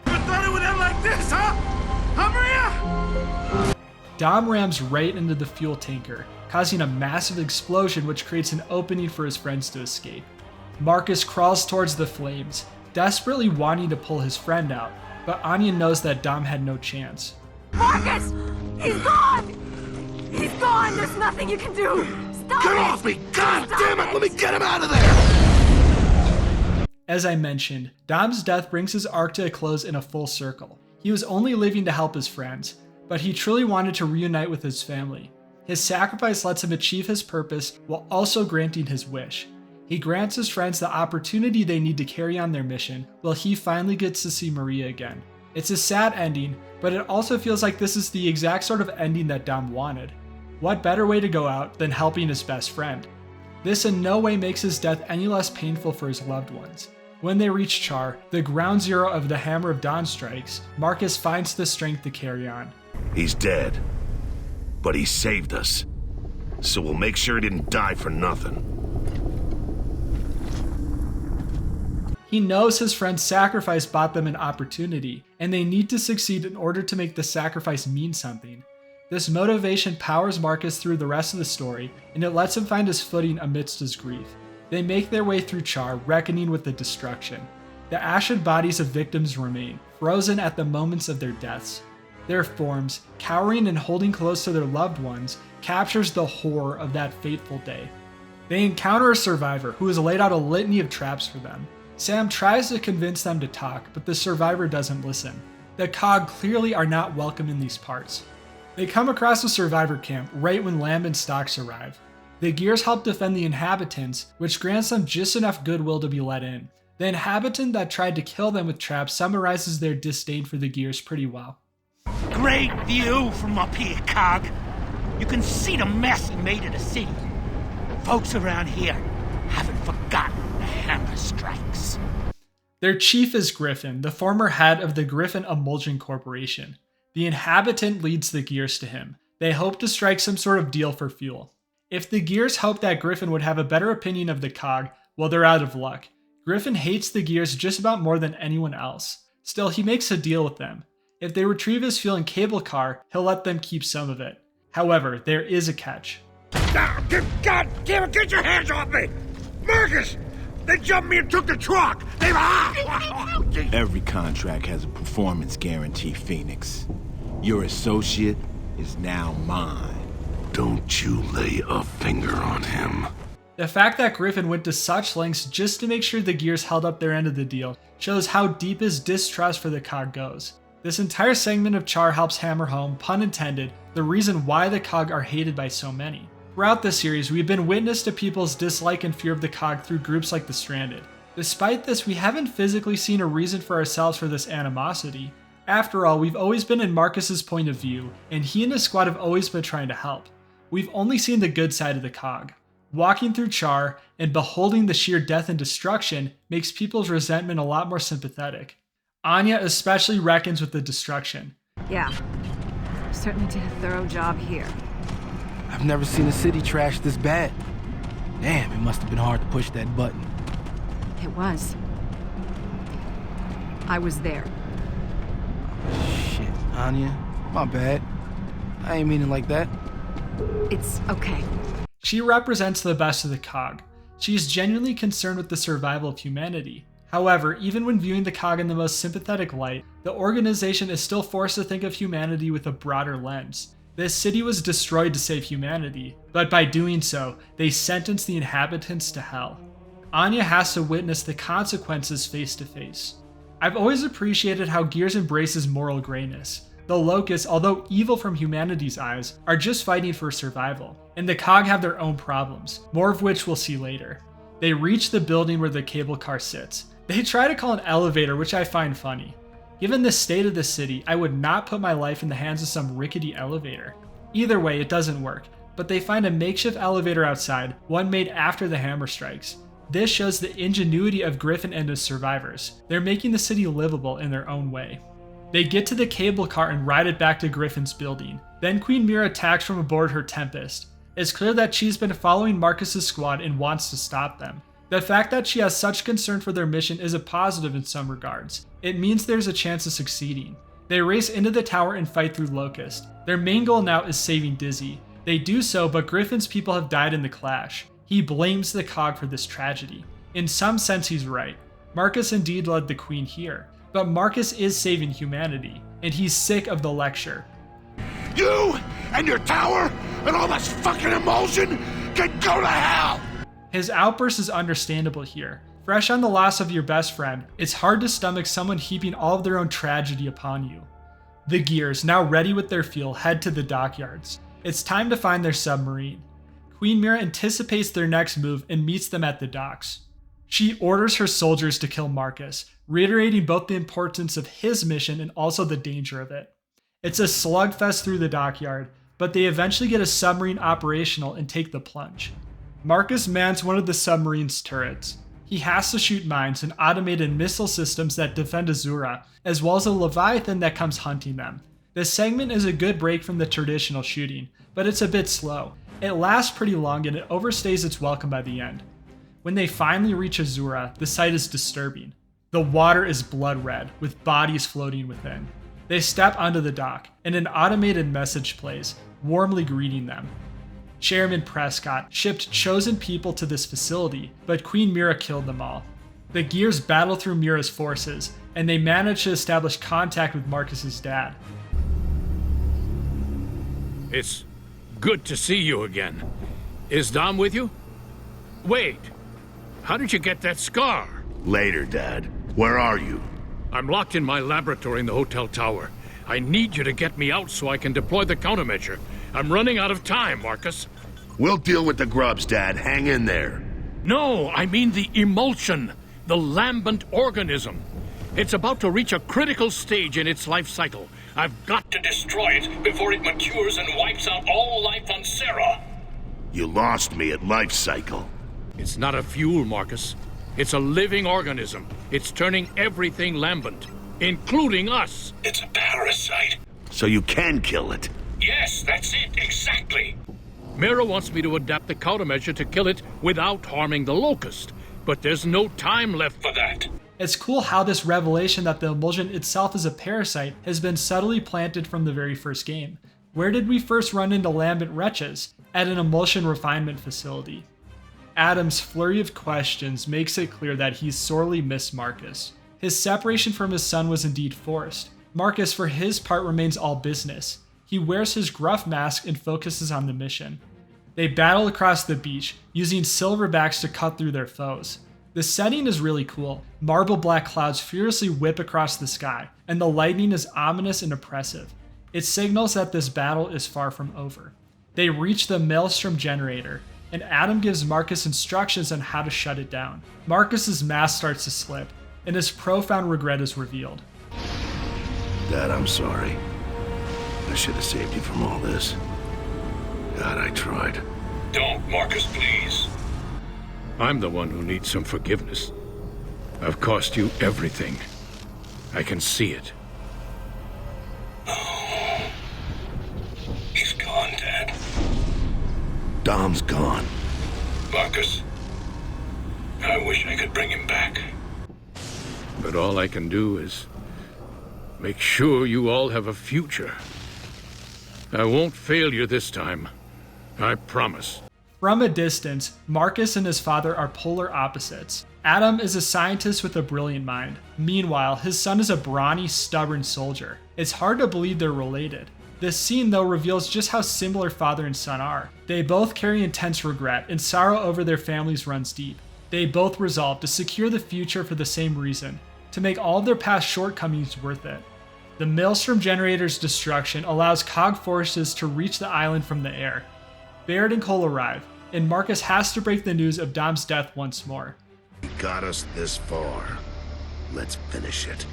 I thought it would end like this, huh? Huh, Maria? Dom rams right into the fuel tanker, causing a massive explosion which creates an opening for his friends to escape. Marcus crawls towards the flames, desperately wanting to pull his friend out, but Anya knows that Dom had no chance. Marcus! He's gone! He's gone! There's nothing you can do! Stop Get it! off me! God damn it! Let me get him out of there! As I mentioned, Dom's death brings his arc to a close in a full circle. He was only leaving to help his friends, but he truly wanted to reunite with his family. His sacrifice lets him achieve his purpose while also granting his wish. He grants his friends the opportunity they need to carry on their mission, while he finally gets to see Maria again. It's a sad ending, but it also feels like this is the exact sort of ending that Dom wanted. What better way to go out than helping his best friend? This in no way makes his death any less painful for his loved ones. When they reach Char, the ground zero of the Hammer of Dawn strikes, Marcus finds the strength to carry on. He's dead, but he saved us. So we'll make sure he didn't die for nothing. He knows his friend's sacrifice bought them an opportunity, and they need to succeed in order to make the sacrifice mean something. This motivation powers Marcus through the rest of the story, and it lets him find his footing amidst his grief. They make their way through Char, reckoning with the destruction. The ashen bodies of victims remain, frozen at the moments of their deaths. Their forms, cowering and holding close to their loved ones, captures the horror of that fateful day. They encounter a survivor who has laid out a litany of traps for them. Sam tries to convince them to talk, but the survivor doesn't listen. The Cog clearly are not welcome in these parts. They come across a survivor camp right when Lambent stocks arrive. The Gears help defend the inhabitants, which grants them just enough goodwill to be let in. The inhabitant that tried to kill them with traps summarizes their disdain for the Gears pretty well. Great view from up here, Cog. You can see the mess he made of the city. Folks around here haven't forgotten the hammer strikes. Their chief is Griffin, the former head of the Griffin Emulsion Corporation. The inhabitant leads the Gears to him. They hope to strike some sort of deal for fuel. If the Gears hope that Griffin would have a better opinion of the Cog, well, they're out of luck. Griffin hates the Gears just about more than anyone else. Still, he makes a deal with them. If they retrieve his fuel and cable car, he'll let them keep some of it. However, there is a catch. God damn it, get your hands off me! Marcus! They jumped me and took the truck! Every contract has a performance guarantee, Phoenix. Your associate is now mine. Don't you lay a finger on him. The fact that Griffin went to such lengths just to make sure the Gears held up their end of the deal shows how deep his distrust for the Cog goes. This entire segment of Char helps hammer home, pun intended, the reason why the Cog are hated by so many. Throughout the series, we've been witness to people's dislike and fear of the Cog through groups like the Stranded. Despite this, we haven't physically seen a reason for ourselves for this animosity. After all, we've always been in Marcus's point of view, and he and his squad have always been trying to help. We've only seen the good side of the Cog. Walking through Char and beholding the sheer death and destruction makes people's resentment a lot more sympathetic. Anya especially reckons with the destruction. Yeah, certainly did a thorough job here. I've never seen a city trashed this bad. Damn, it must have been hard to push that button. It was. I was there. Shit, Anya, my bad. I ain't meaning like that. It's okay. She represents the best of the Cog. She's genuinely concerned with the survival of humanity. However, even when viewing the Cog in the most sympathetic light, the organization is still forced to think of humanity with a broader lens. This city was destroyed to save humanity, but by doing so, they sentenced the inhabitants to hell. Anya has to witness the consequences face to face. I've always appreciated how Gears embraces moral grayness. The Locusts, although evil from humanity's eyes, are just fighting for survival, and the Cog have their own problems, more of which we'll see later. They reach the building where the cable car sits. They try to call an elevator, which I find funny. Given the state of the city, I would not put my life in the hands of some rickety elevator. Either way, it doesn't work, but they find a makeshift elevator outside, one made after the hammer strikes. This shows the ingenuity of Griffin and his survivors. They're making the city livable in their own way. They get to the cable car and ride it back to Griffin's building. Then Queen Mira attacks from aboard her Tempest. It's clear that she's been following Marcus's squad and wants to stop them. The fact that she has such concern for their mission is a positive in some regards. It means there's a chance of succeeding. They race into the tower and fight through Locust. Their main goal now is saving Dizzy. They do so, but Griffin's people have died in the clash. He blames the Cog for this tragedy. In some sense, he's right. Marcus indeed led the Queen here, but Marcus is saving humanity, and he's sick of the lecture. You and your tower and all this fucking emulsion can go to hell! His outburst is understandable here. Fresh on the loss of your best friend, it's hard to stomach someone heaping all of their own tragedy upon you. The Gears, now ready with their fuel, head to the dockyards. It's time to find their submarine. Queen Mira anticipates their next move and meets them at the docks. She orders her soldiers to kill Marcus, reiterating both the importance of his mission and also the danger of it. It's a slugfest through the dockyard, but they eventually get a submarine operational and take the plunge. Marcus mans one of the submarine's turrets. He has to shoot mines and automated missile systems that defend Azura, as well as a Leviathan that comes hunting them. This segment is a good break from the traditional shooting, but it's a bit slow. It lasts pretty long and it overstays its welcome by the end. When they finally reach Azura, the sight is disturbing. The water is blood red, with bodies floating within. They step onto the dock, and an automated message plays, warmly greeting them. Chairman Prescott shipped chosen people to this facility, but Queen Mira killed them all. The Gears battle through Mira's forces, and they manage to establish contact with Marcus's dad. It's good to see you again. Is Dom with you? Wait, how did you get that scar? Later, Dad. Where are you? I'm locked in my laboratory in the hotel tower. I need you to get me out so I can deploy the countermeasure. I'm running out of time, Marcus. We'll deal with the grubs, Dad. Hang in there. No, I mean the emulsion, the lambent organism. It's about to reach a critical stage in its life cycle. I've got to destroy it before it matures and wipes out all life on Sarah. You lost me at life cycle. It's not a fuel, Marcus. It's a living organism. It's turning everything lambent, including us. It's a parasite. So you can kill it. Yes, that's it, exactly. Mira wants me to adapt the countermeasure to kill it without harming the Locust, but there's no time left for that. It's cool how this revelation that the emulsion itself is a parasite has been subtly planted from the very first game. Where did we first run into lambent wretches? At an emulsion refinement facility. Adam's flurry of questions makes it clear that he's sorely missed Marcus. His separation from his son was indeed forced. Marcus, for his part, remains all business. He wears his gruff mask and focuses on the mission. They battle across the beach, using silverbacks to cut through their foes. The setting is really cool. Marble black clouds furiously whip across the sky, and the lightning is ominous and oppressive. It signals that this battle is far from over. They reach the Maelstrom generator, and Adam gives Marcus instructions on how to shut it down. Marcus's mask starts to slip, and his profound regret is revealed. Dad, I'm sorry. I should have saved you from all this. God, I tried. Don't, Marcus, please. I'm the one who needs some forgiveness. I've cost you everything. I can see it. He's gone, Dad. Dom's gone. Marcus, I wish I could bring him back. But all I can do is make sure you all have a future. I won't fail you this time. I promise. From a distance, Marcus and his father are polar opposites. Adam is a scientist with a brilliant mind. Meanwhile, his son is a brawny, stubborn soldier. It's hard to believe they're related. This scene, though, reveals just how similar father and son are. They both carry intense regret, and sorrow over their families runs deep. They both resolve to secure the future for the same reason, to make all of their past shortcomings worth it. The Maelstrom generator's destruction allows Cog forces to reach the island from the air. Baird and Cole arrive, and Marcus has to break the news of Dom's death once more. You got us this far. Let's finish it.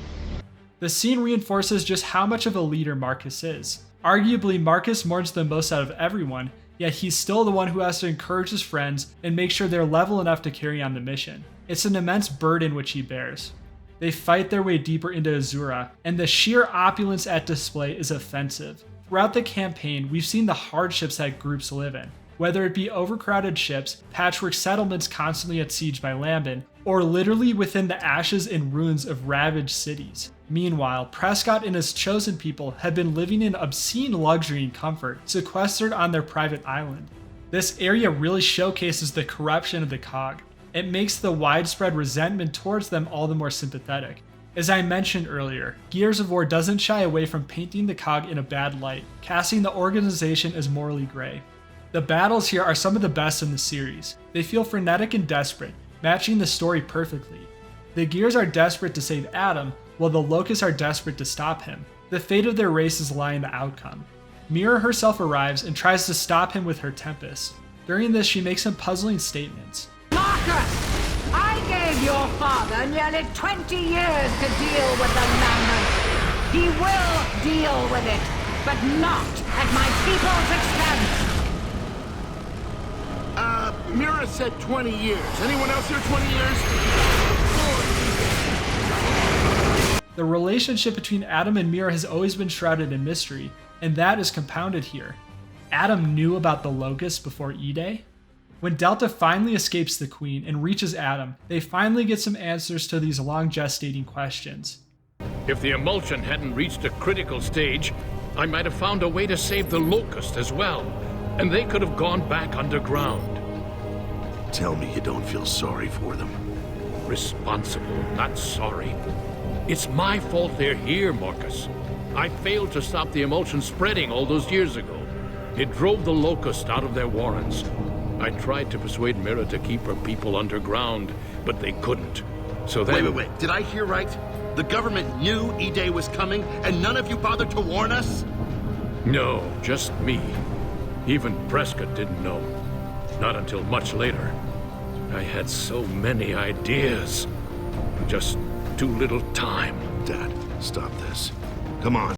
The scene reinforces just how much of a leader Marcus is. Arguably, Marcus mourns the most out of everyone, yet he's still the one who has to encourage his friends and make sure they're level enough to carry on the mission. It's an immense burden which he bears. They fight their way deeper into Azura, and the sheer opulence at display is offensive. Throughout the campaign, we've seen the hardships that groups live in, whether it be overcrowded ships, patchwork settlements constantly at siege by Lambent, or literally within the ashes and ruins of ravaged cities. Meanwhile, Prescott and his chosen people have been living in obscene luxury and comfort, sequestered on their private island. This area really showcases the corruption of the Cog. It makes the widespread resentment towards them all the more sympathetic. As I mentioned earlier, Gears of War doesn't shy away from painting the Cog in a bad light, casting the organization as morally gray. The battles here are some of the best in the series. They feel frenetic and desperate, matching the story perfectly. The Gears are desperate to save Adam, while the Locusts are desperate to stop him. The fate of their races lie in the outcome. Mira herself arrives and tries to stop him with her Tempest. During this, she makes some puzzling statements. Marcus, I gave your father nearly 20 years to deal with the Lambent. He will deal with it, but not at my people's expense. Mira said 20 years. Anyone else here 20 years? The relationship between Adam and Mira has always been shrouded in mystery, and that is compounded here. Adam knew about the Locusts before E-Day. When Delta finally escapes the Queen and reaches Adam, they finally get some answers to these long gestating questions. If the emulsion hadn't reached a critical stage, I might have found a way to save the Locust as well, and they could have gone back underground. Tell me you don't feel sorry for them. Responsible, not sorry. It's my fault they're here, Marcus. I failed to stop the emulsion spreading all those years ago. It drove the Locust out of their warrens. I tried to persuade Mira to keep her people underground, but they couldn't. So then... Wait. Did I hear right? The government knew E-Day was coming, and none of you bothered to warn us? No, just me. Even Prescott didn't know. Not until much later. I had so many ideas. Just too little time. Dad, stop this. Come on.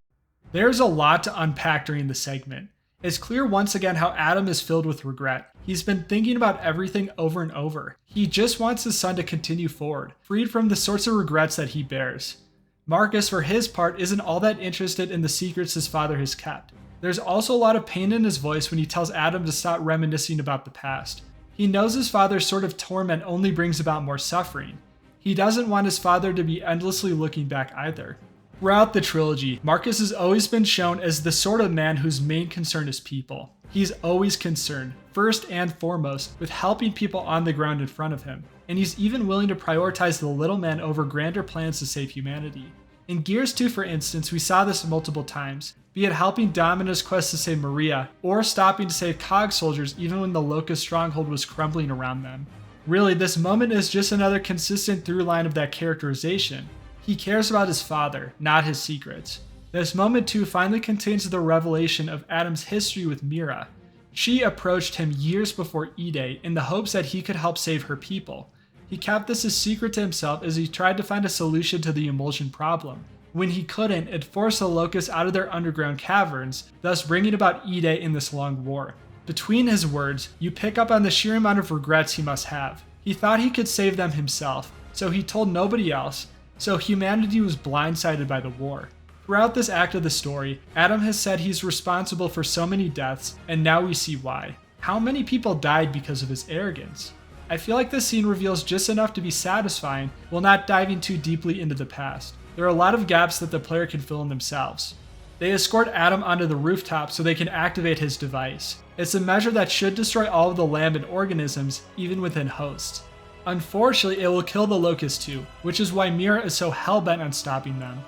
There's a lot to unpack during the segment. It's clear once again how Adam is filled with regret. He's been thinking about everything over and over. He just wants his son to continue forward, freed from the sorts of regrets that he bears. Marcus, for his part, isn't all that interested in the secrets his father has kept. There's also a lot of pain in his voice when he tells Adam to stop reminiscing about the past. He knows his father's sort of torment only brings about more suffering. He doesn't want his father to be endlessly looking back either. Throughout the trilogy, Marcus has always been shown as the sort of man whose main concern is people. He's always concerned, first and foremost, with helping people on the ground in front of him, and he's even willing to prioritize the little man over grander plans to save humanity. In Gears 2, for instance, we saw this multiple times, be it helping Domina's quest to save Maria, or stopping to save Cog soldiers even when the Locust stronghold was crumbling around them. Really, this moment is just another consistent through line of that characterization. He cares about his father, not his secrets. This moment too finally contains the revelation of Adam's history with Mira. She approached him years before E-Day in the hopes that he could help save her people. He kept this a secret to himself as he tried to find a solution to the emulsion problem. When he couldn't, it forced the Locusts out of their underground caverns, thus bringing about E-Day in this long war. Between his words, you pick up on the sheer amount of regrets he must have. He thought he could save them himself, so he told nobody else. So humanity was blindsided by the war. Throughout this act of the story, Adam has said he's responsible for so many deaths, and now we see why. How many people died because of his arrogance? I feel like this scene reveals just enough to be satisfying while not diving too deeply into the past. There are a lot of gaps that the player can fill in themselves. They escort Adam onto the rooftop so they can activate his device. It's a measure that should destroy all of the Lambent organisms, even within hosts. Unfortunately, it will kill the Locust too, which is why Mira is so hellbent on stopping them.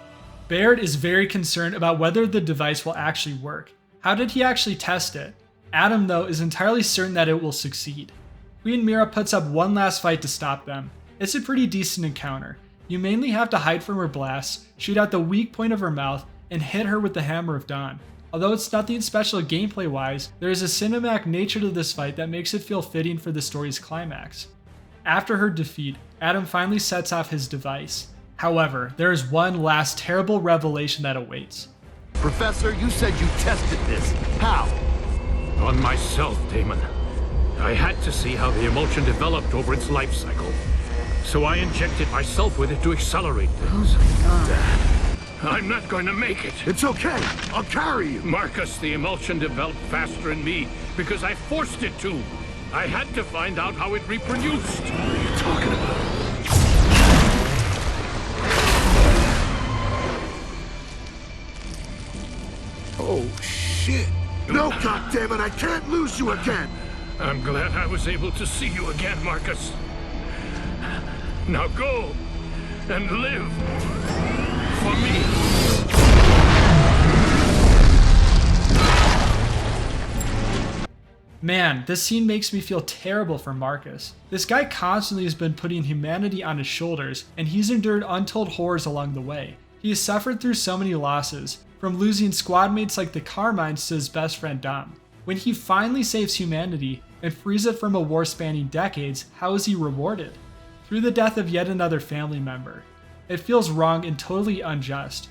Baird is very concerned about whether the device will actually work. How did he actually test it? Adam, though, is entirely certain that it will succeed. Queen Mira puts up one last fight to stop them. It's a pretty decent encounter. You mainly have to hide from her blasts, shoot out the weak point of her mouth, and hit her with the Hammer of Dawn. Although it's nothing special gameplay-wise, there is a cinematic nature to this fight that makes it feel fitting for the story's climax. After her defeat, Adam finally sets off his device. However, there is one last terrible revelation that awaits. Professor, you said you tested this. How? On myself, Damon. I had to see how the emulsion developed over its life cycle. So I injected myself with it to accelerate things. Oh my God. Dad, I'm not going to make it. It's okay. I'll carry you. Marcus, the emulsion developed faster in me because I forced it to. I had to find out how it reproduced. What are you talking about? Oh, shit. No, goddammit, I can't lose you again. I'm glad I was able to see you again, Marcus. Now go and live for me. Man, this scene makes me feel terrible for Marcus. This guy constantly has been putting humanity on his shoulders, and he's endured untold horrors along the way. He has suffered through so many losses, from losing squad mates like the Carmines to his best friend Dom. When he finally saves humanity and frees it from a war spanning decades, how is he rewarded? Through the death of yet another family member. It feels wrong and totally unjust.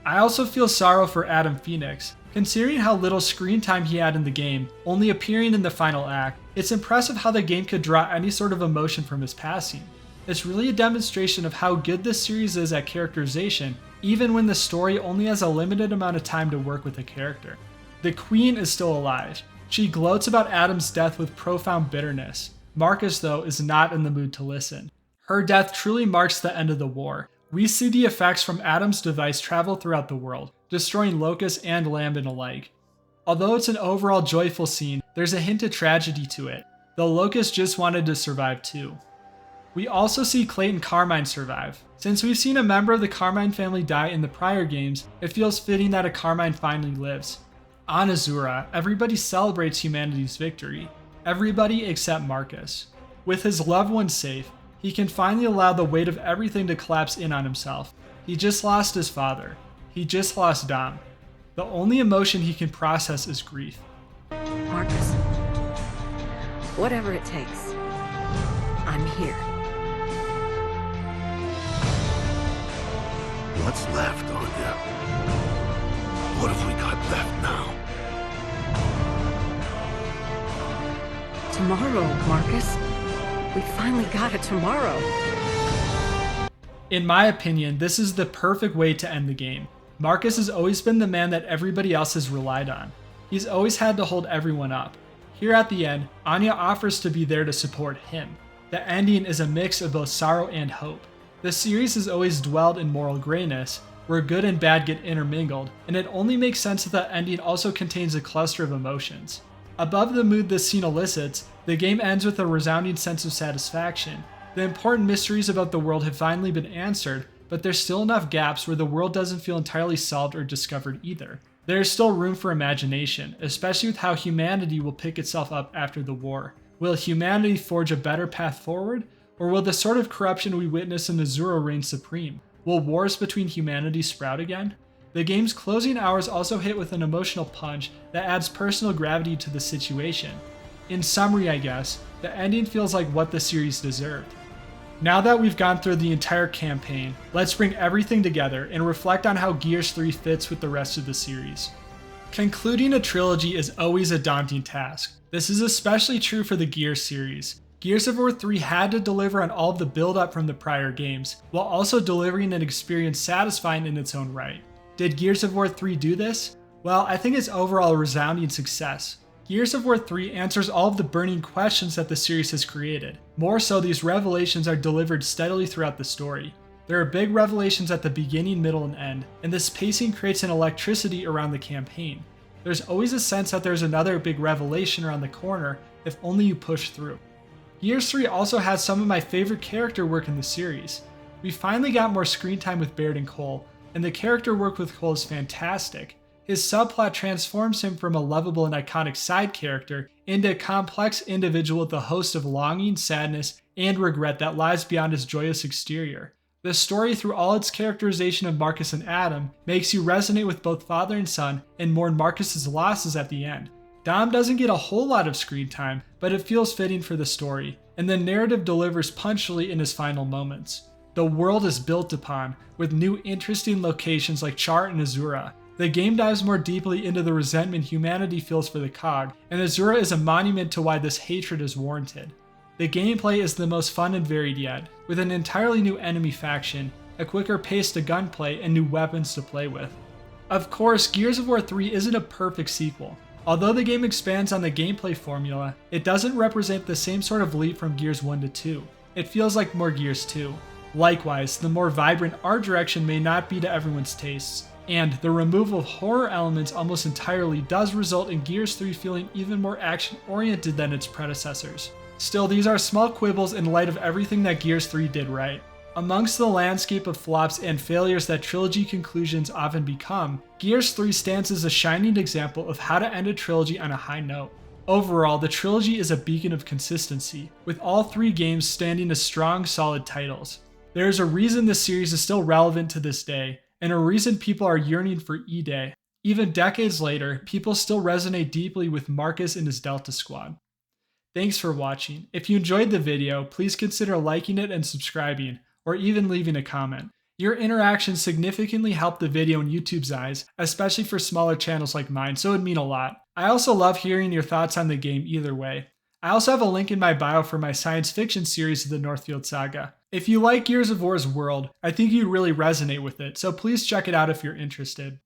I also feel sorrow for Adam Phoenix. Considering how little screen time he had in the game, only appearing in the final act, it's impressive how the game could draw any sort of emotion from his passing. It's really a demonstration of how good this series is at characterization, even when the story only has a limited amount of time to work with a character. The Queen is still alive. She gloats about Adam's death with profound bitterness. Marcus, though, is not in the mood to listen. Her death truly marks the end of the war. We see the effects from Adam's device travel throughout the world, destroying Locust and Lambent alike. Although it's an overall joyful scene, there's a hint of tragedy to it. The Locust just wanted to survive too. We also see Clayton Carmine survive. Since we've seen a member of the Carmine family die in the prior games, it feels fitting that a Carmine finally lives. On Azura, everybody celebrates humanity's victory. Everybody except Marcus. With his loved ones safe, he can finally allow the weight of everything to collapse in on himself. He just lost his father. He just lost Dom. The only emotion he can process is grief. Marcus, whatever it takes, I'm here. What's left, Anya? What have we got left now? Tomorrow, Marcus. We finally got a tomorrow. In my opinion, this is the perfect way to end the game. Marcus has always been the man that everybody else has relied on. He's always had to hold everyone up. Here at the end, Anya offers to be there to support him. The ending is a mix of both sorrow and hope. The series has always dwelled in moral grayness, where good and bad get intermingled, and it only makes sense that the ending also contains a cluster of emotions. Above the mood this scene elicits, the game ends with a resounding sense of satisfaction. The important mysteries about the world have finally been answered, but there's still enough gaps where the world doesn't feel entirely solved or discovered either. There is still room for imagination, especially with how humanity will pick itself up after the war. Will humanity forge a better path forward, or will the sort of corruption we witness in Azura reign supreme? Will wars between humanity sprout again? The game's closing hours also hit with an emotional punch that adds personal gravity to the situation. In summary, I guess, the ending feels like what the series deserved. Now that we've gone through the entire campaign, let's bring everything together and reflect on how Gears 3 fits with the rest of the series. Concluding a trilogy is always a daunting task. This is especially true for the Gears series. Gears of War 3 had to deliver on all of the build-up from the prior games, while also delivering an experience satisfying in its own right. Did Gears of War 3 do this? Well, I think it's overall a resounding success. Gears of War 3 answers all of the burning questions that the series has created. More so, these revelations are delivered steadily throughout the story. There are big revelations at the beginning, middle, and end, and this pacing creates an electricity around the campaign. There's always a sense that there's another big revelation around the corner if only you push through. Gears 3 also has some of my favorite character work in the series. We finally got more screen time with Baird and Cole, and the character work with Cole is fantastic. His subplot transforms him from a lovable and iconic side character into a complex individual with a host of longing, sadness, and regret that lies beyond his joyous exterior. The story, through all its characterization of Marcus and Adam, makes you resonate with both father and son and mourn Marcus's losses at the end. Dom doesn't get a whole lot of screen time, but it feels fitting for the story, and the narrative delivers punctually in his final moments. The world is built upon, with new interesting locations like Char and Azura. The game dives more deeply into the resentment humanity feels for the Cog, and Azura is a monument to why this hatred is warranted. The gameplay is the most fun and varied yet, with an entirely new enemy faction, a quicker pace to gunplay, and new weapons to play with. Of course, Gears of War 3 isn't a perfect sequel. Although the game expands on the gameplay formula, it doesn't represent the same sort of leap from Gears 1 to 2. It feels like more Gears 2. Likewise, the more vibrant art direction may not be to everyone's tastes, and the removal of horror elements almost entirely does result in Gears 3 feeling even more action-oriented than its predecessors. Still, these are small quibbles in light of everything that Gears 3 did right. Amongst the landscape of flops and failures that trilogy conclusions often become, Gears 3 stands as a shining example of how to end a trilogy on a high note. Overall, the trilogy is a beacon of consistency, with all 3 games standing as strong, solid titles. There is a reason this series is still relevant to this day, and a reason people are yearning for E-Day. Even decades later, people still resonate deeply with Marcus and his Delta Squad. Thanks for watching. If you enjoyed the video, please consider liking it and subscribing, or even leaving a comment. Your interactions significantly help the video in YouTube's eyes, especially for smaller channels like mine, so it would mean a lot. I also love hearing your thoughts on the game either way. I also have a link in my bio for my science fiction series of the Northfield Saga. If you like Gears of War's world, I think you'd really resonate with it, so please check it out if you're interested.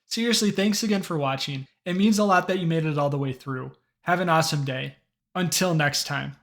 Seriously, thanks again for watching. It means a lot that you made it all the way through. Have an awesome day. Until next time.